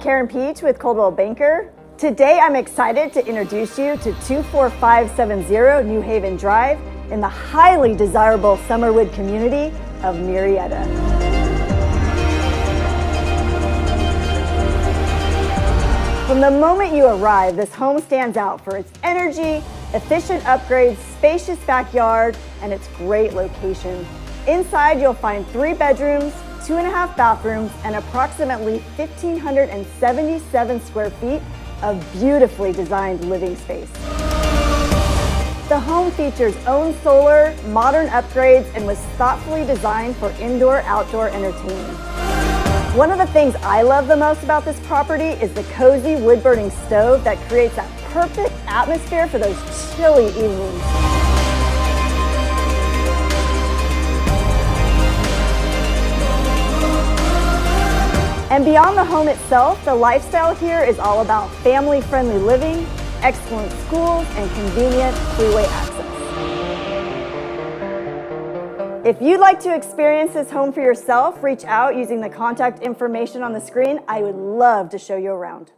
Karen Pietsch with Coldwell Banker. Today I'm excited to introduce you to 24570 New Haven Drive in the highly desirable Summerwood community of Murrieta. From the moment you arrive, this home stands out for its energy, efficient upgrades, spacious backyard, and its great location. Inside, you'll find 3 bedrooms, 2.5 bathrooms, and approximately 1,577 square feet of beautifully designed living space. The home features own solar, modern upgrades, and was thoughtfully designed for indoor-outdoor entertaining. One of the things I love the most about this property is the cozy wood-burning stove that creates that perfect atmosphere for those chilly evenings. And beyond the home itself, the lifestyle here is all about family-friendly living, excellent schools, and convenient freeway access. If you'd like to experience this home for yourself, reach out using the contact information on the screen. I would love to show you around.